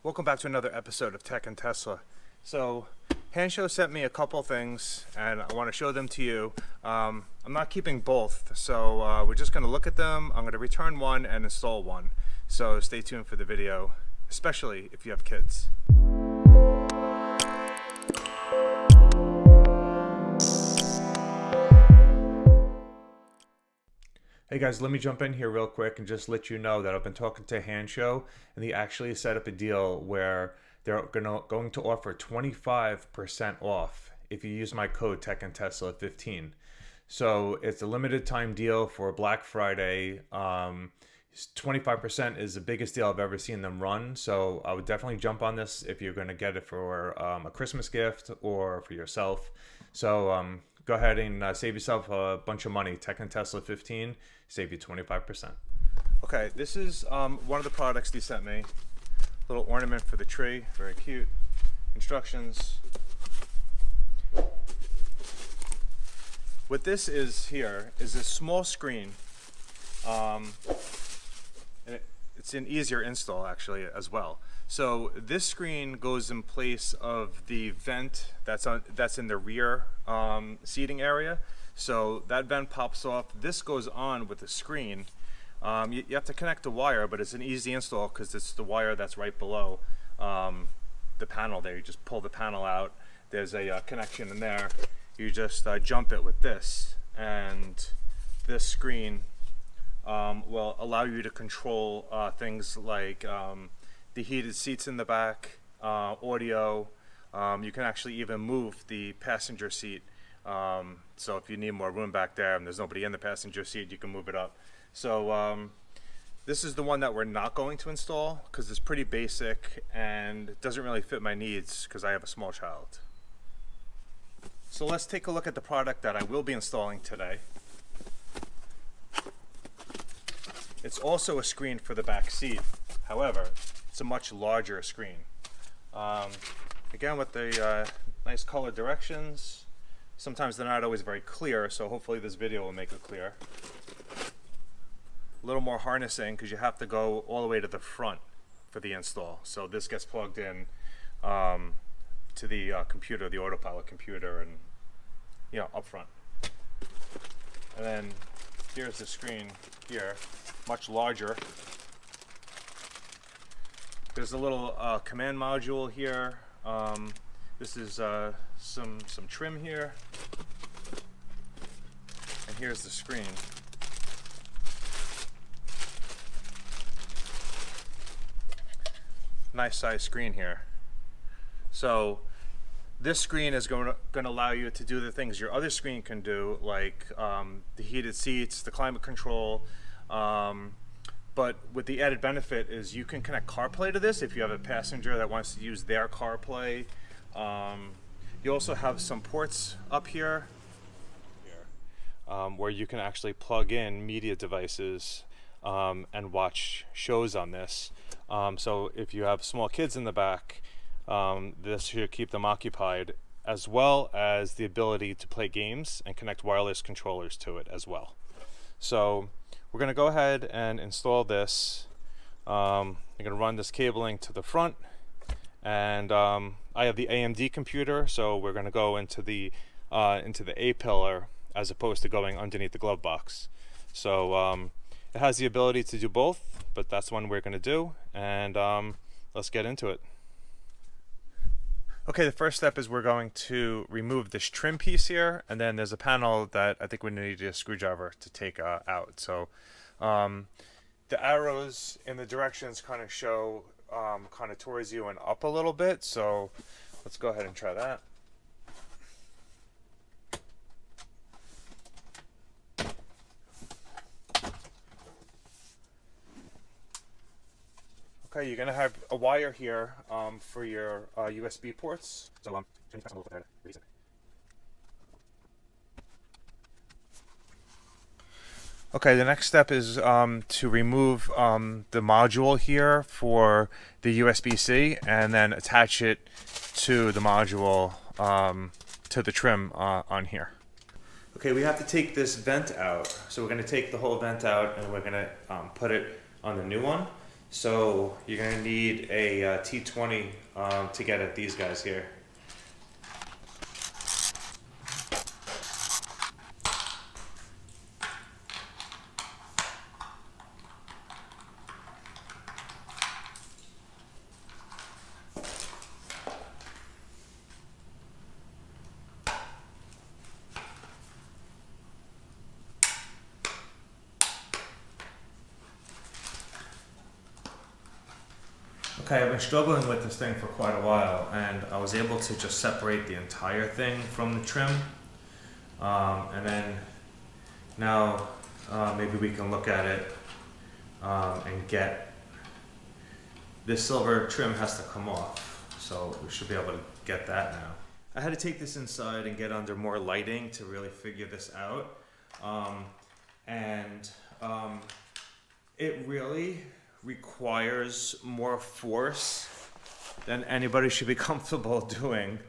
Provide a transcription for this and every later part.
Welcome back to another episode of Tech and Tesla. So, Hansshow sent me a couple things, and I want to show them to you. I'm not keeping both, so we're just going to look at them. I'm going to return one and install one. So stay tuned for the video, especially if you have kids. Hey guys, let me jump in here real quick and just let you know that I've been talking to Hansshow, and they actually set up a deal where they're going to offer 25% off if you use my code TechandTesla15. So it's a limited time deal for Black Friday. 25% is the biggest deal I've ever seen them run. So I would definitely jump on this if you're going to get it for a Christmas gift or for yourself. So go ahead and save yourself a bunch of money. Tech and Tesla 15, save you 25%. Okay, this is one of the products they sent me. Little ornament for the tree, very cute. Instructions. What this is here is a small screen. And it's an easier install actually as well. So this screen goes in place of the vent that's in the rear seating area. So that vent pops off. This goes on with the screen. You have to connect the wire, but it's an easy install because it's the wire that's right below the panel there. You just pull the panel out. There's a connection in there. You just jump it with this, and this screen will allow you to control things like the heated seats in the back, audio. You can actually even move the passenger seat. So if you need more room back there and there's nobody in the passenger seat, you can move it up. So this is the one that we're not going to install because it's pretty basic and it doesn't really fit my needs because I have a small child. So let's take a look at the product that I will be installing today. It's also a screen for the back seat. However, it's a much larger screen. Again, with the nice color directions. Sometimes they're not always very clear, so hopefully this video will make it clear. A little more harnessing because you have to go all the way to the front for the install. So this gets plugged in to the computer, the autopilot computer, and up front. And then here's the screen here, much larger. There's a little command module here. This is some trim here, and here's the screen. Nice size screen here. So this screen is going to allow you to do the things your other screen can do, like the heated seats, the climate control. But with the added benefit is you can connect CarPlay to this if you have a passenger that wants to use their CarPlay. You also have some ports up here where you can actually plug in media devices and watch shows on this. So if you have small kids in the back, this should keep them occupied, as well as the ability to play games and connect wireless controllers to it as well. So we're going to go ahead and install this. I'm going to run this cabling to the front, and I have the AMD computer, so we're going to go into the A pillar as opposed to going underneath the glove box. So it has the ability to do both, but that's one we're going to do, and let's get into it. Okay, the first step is we're going to remove this trim piece here, and then there's a panel that I think we need a screwdriver to take out. So the arrows in the directions kind of show kind of towards you and up a little bit, so let's go ahead and try that. Okay, you're going to have a wire here for your USB ports. So okay, the next step is to remove the module here for the USB-C and then attach it to the module to the trim on here. Okay, we have to take this vent out. So we're going to take the whole vent out and we're going to put it on the new one. So you're gonna need a T20 to get at these guys here. Okay, I've been struggling with this thing for quite a while, and I was able to just separate the entire thing from the trim. And then now maybe we can look at it and get this silver trim has to come off, so we should be able to get that now. I had to take this inside and get under more lighting to really figure this out, and it really requires more force than anybody should be comfortable doing.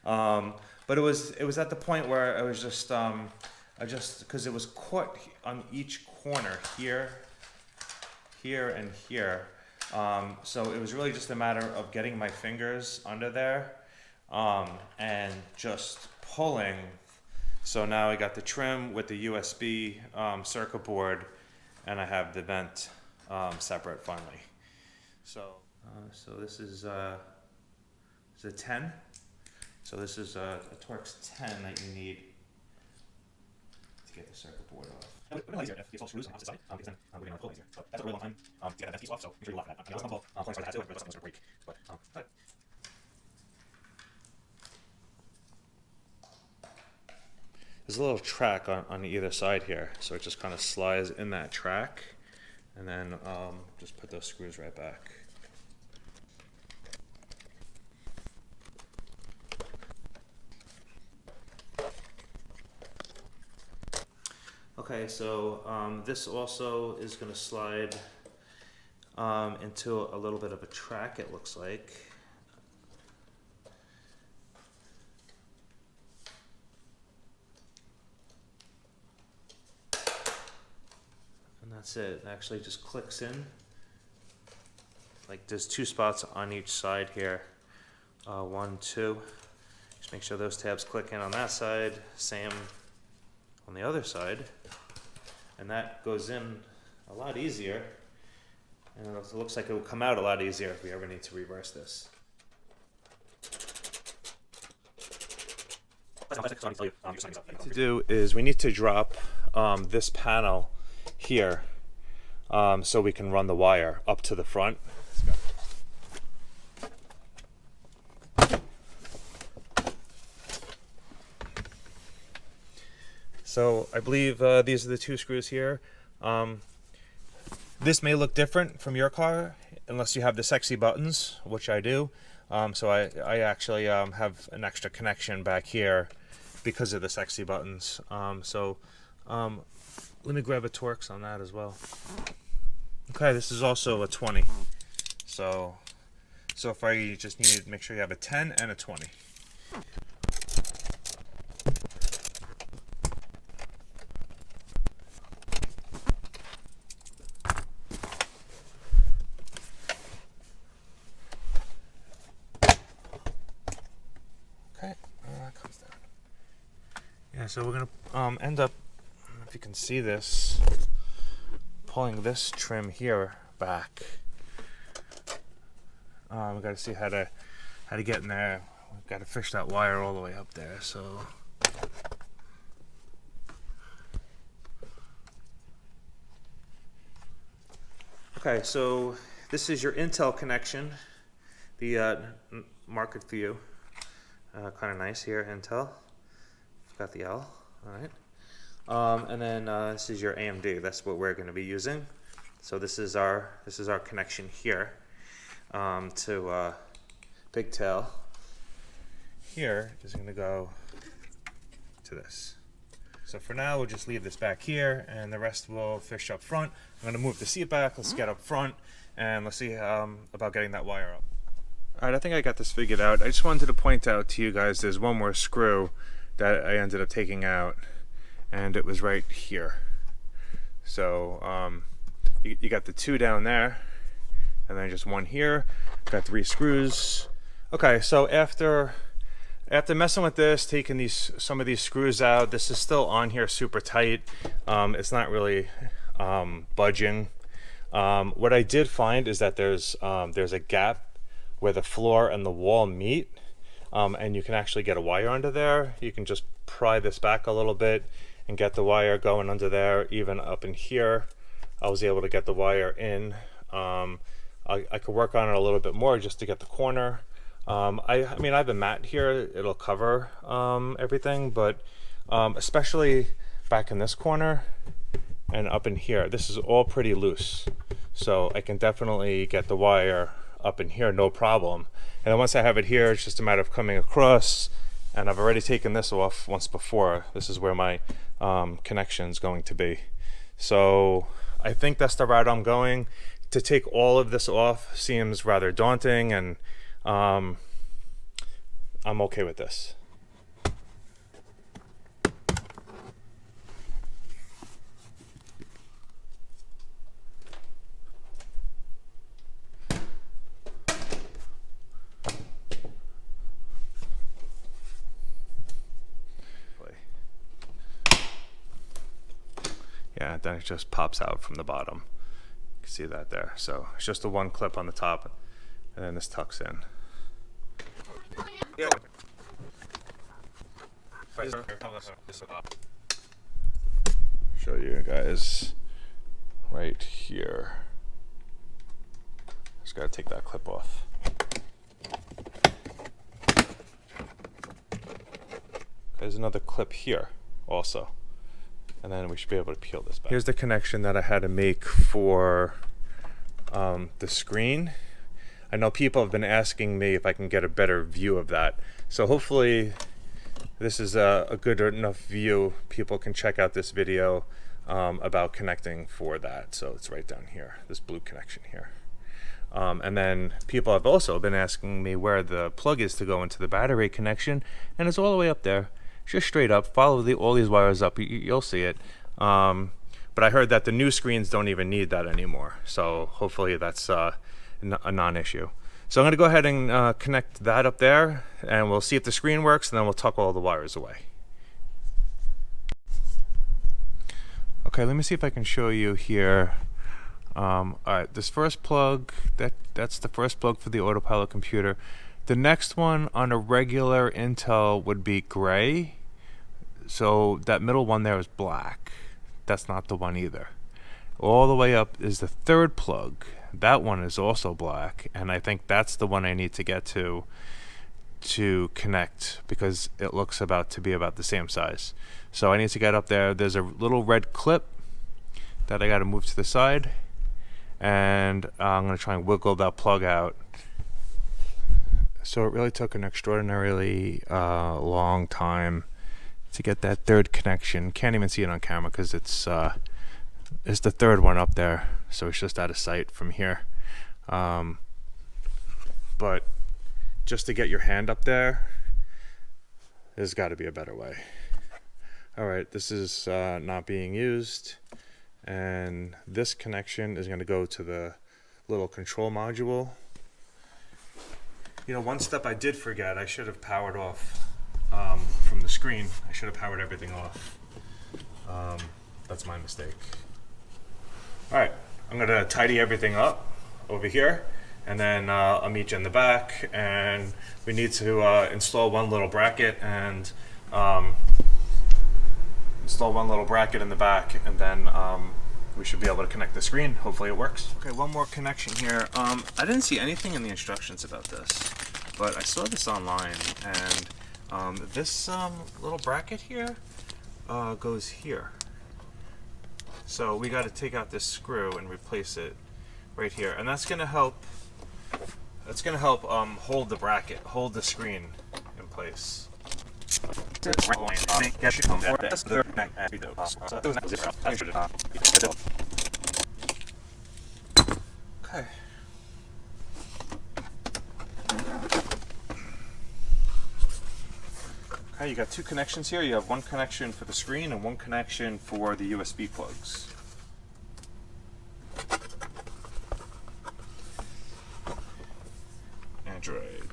But it was at the point where I was just because it was caught on each corner here, here, and here. So it was really just a matter of getting my fingers under there and just pulling. So now I got the trim with the USB circuit board, and I have the vent separate finally. So this is a 10. So this is a Torx 10 that you need to get the circuit board off. It would be easier if you install screws on the opposite side, because then we're going to pull easier. But that's a really long time to get that piece off, so make sure you lock that. It's not both pulling parts like that too, but something's going to break. But there's a little track on either side here, so it just kind of slides in that track, and then just put those screws right back. Okay, so this also is going to slide into a little bit of a track, it looks like. And that's it. It actually just clicks in. Like there's two spots on each side here. 1, 2. Just make sure those tabs click in on that side. Same on the other side. And that goes in a lot easier. And it looks like it will come out a lot easier if we ever need to reverse this. What to do is we need to drop this panel here so we can run the wire up to the front. So I believe these are the two screws here. This may look different from your car unless you have the sexy buttons, which I do. So I actually have an extra connection back here because of the sexy buttons. Let me grab a Torx on that as well. Okay, this is also a 20. So far you just need to make sure you have a 10 and a 20. Yeah, so we're gonna end up, I don't know if you can see this, pulling this trim here back. We got to see how to get in there. We've got to fish that wire all the way up there. So. Okay, so this is your Intel connection. The mark it for you. Kind of nice here, Intel. Got the L, all right. And then this is your AMD. That's what we're going to be using. So this is our connection here to pigtail. Here is going to go to this. So for now, we'll just leave this back here, and the rest will fish up front. I'm going to move the seat back. Let's get up front, and let's see about getting that wire up. All right, I think I got this figured out. I just wanted to point out to you guys there's one more screw that I ended up taking out, and it was right here. So you got the two down there, and then just one here. Got 3 screws. Okay, so after messing with this, taking some of these screws out, this is still on here super tight. It's not really budging. What I did find is that there's a gap where the floor and the wall meet, and you can actually get a wire under there. You can just pry this back a little bit and get the wire going under there. Even up in here, I was able to get the wire in. I could work on it a little bit more just to get the corner. I mean, I have a mat here, it'll cover everything, but especially back in this corner and up in here, this is all pretty loose. So I can definitely get the wire up in here, no problem. And then once I have it here, it's just a matter of coming across, and I've already taken this off once before. This is where my connection is going to be. So I think that's the route I'm going. To take all of this off seems rather daunting, and I'm okay with this. Yeah, then it just pops out from the bottom. You can see that there. So it's just the one clip on the top, and then this tucks in. Yeah. Show you guys right here. Just gotta take that clip off. There's another clip here also. And then we should be able to peel this back. Here's the connection that I had to make for the screen. I know people have been asking me if I can get a better view of that. So hopefully this is a good enough view. People can check out this video about connecting for that. So it's right down here, this blue connection here. And then people have also been asking me where the plug is to go into the battery connection, and it's all the way up there. Just straight up, follow all these wires up, you'll see it. But I heard that the new screens don't even need that anymore. So hopefully that's a non-issue. So I'm gonna go ahead and connect that up there, and we'll see if the screen works, and then we'll tuck all the wires away. Okay, let me see if I can show you here. All right, this first plug, that's the first plug for the autopilot computer. The next one on a regular Intel would be gray. So that middle one there is black. That's not the one either. All the way up is the third plug. That one is also black, and I think that's the one I need to get to connect, because it looks to be about the same size. So I need to get up there. There's a little red clip that I got to move to the side, and I'm going to try and wiggle that plug out. So it really took an extraordinarily long time to get that third connection. Can't even see it on camera because it's the third one up there, so it's just out of sight from here. But just to get your hand up there, there's got to be a better way. All right, this is not being used, and this connection is going to go to the little control module. You know, one step I did forget, I should have powered off from the screen. I should have powered everything off. That's my mistake. All right, I'm gonna tidy everything up over here, and then I'll meet you in the back, and we need to install one little bracket and install one little bracket in the back, and then we should be able to connect the screen. Hopefully it works. Okay, one more connection here. I didn't see anything in the instructions about this, but I saw this online, and this little bracket here goes here. So we got to take out this screw and replace it right here, and that's going to help. That's going to help hold the bracket, hold the screen in place. Okay. Okay, you got two connections here. You have one connection for the screen and one connection for the USB plugs. Android.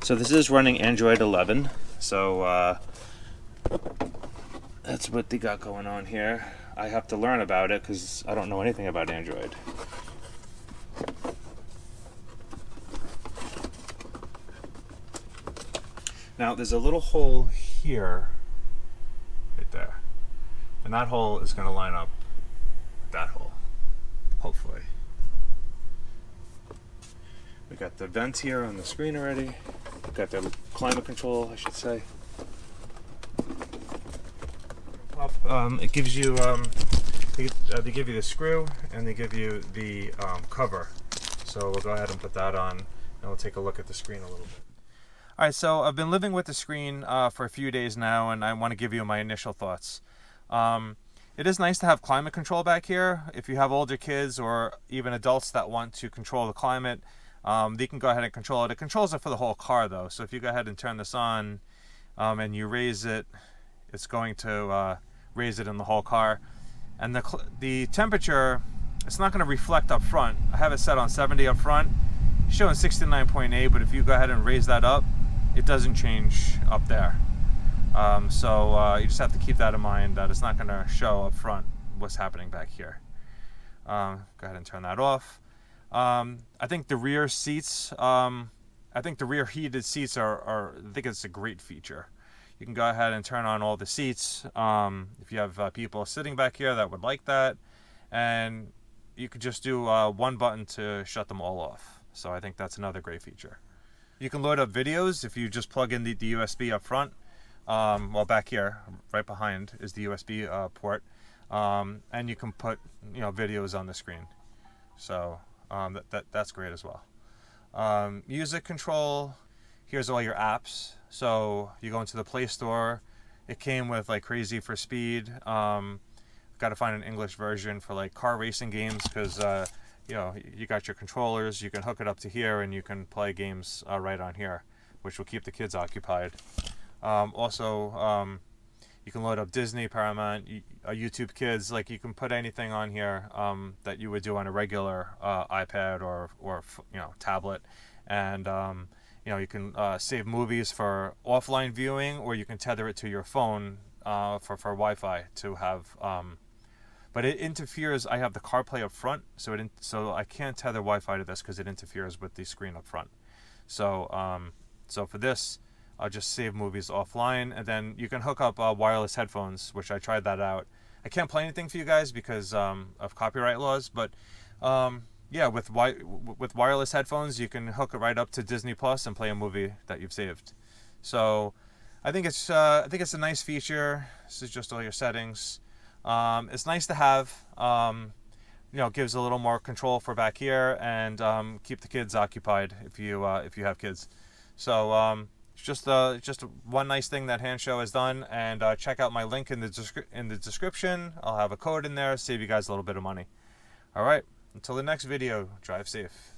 So this is running Android 11. So that's what they got going on here. I have to learn about it because I don't know anything about Android. Now there's a little hole here, right there, and that hole is going to line up with that hole, hopefully. We got the vents here on the screen already. We got the climate control, I should say. It gives you, they give you the screw and they give you the cover. So we'll go ahead and put that on and we'll take a look at the screen a little bit. Alright, so I've been living with the screen for a few days now, and I want to give you my initial thoughts. It is nice to have climate control back here. If you have older kids or even adults that want to control the climate, they can go ahead and control it. It controls it for the whole car though, so if you go ahead and turn this on and you raise it, it's going to raise it in the whole car. And the temperature, it's not going to reflect up front. I have it set on 70 up front, showing 69.8, but if you go ahead and raise that up, it doesn't change up there. So you just have to keep that in mind, that it's not going to show up front what's happening back here. Go ahead and turn that off. I think the rear seats, I think the rear heated seats I think it's a great feature. You can go ahead and turn on all the seats if you have people sitting back here that would like that, and you could just do one button to shut them all off. So I think that's another great feature. You can load up videos if you just plug in the USB up front. Well, back here, right behind, is the USB port, and you can put videos on the screen. So that's great as well. Music control. Here's all your apps. So you go into the Play Store. It came with like Crazy for Speed. Got to find an English version for like car racing games because you got your controllers. You can hook it up to here and you can play games right on here, which will keep the kids occupied. Also, you can load up Disney, Paramount, YouTube Kids. Like you can put anything on here that you would do on a regular iPad or tablet, and you can save movies for offline viewing, or you can tether it to your phone for Wi-Fi to have. But it interferes. I have the CarPlay up front, so I can't tether Wi-Fi to this because it interferes with the screen up front. So so for this, I'll just save movies offline, and then you can hook up wireless headphones, which I tried that out. I can't play anything for you guys because of copyright laws, but yeah, with wireless headphones, you can hook it right up to Disney Plus and play a movie that you've saved. So I think it's a nice feature. This is just all your settings. It's nice to have. Gives a little more control for back here and keep the kids occupied if you have kids. So it's just one nice thing that Hansshow has done. And check out my link in the description. I'll have a code in there, save you guys a little bit of money. All right. Until the next video, drive safe.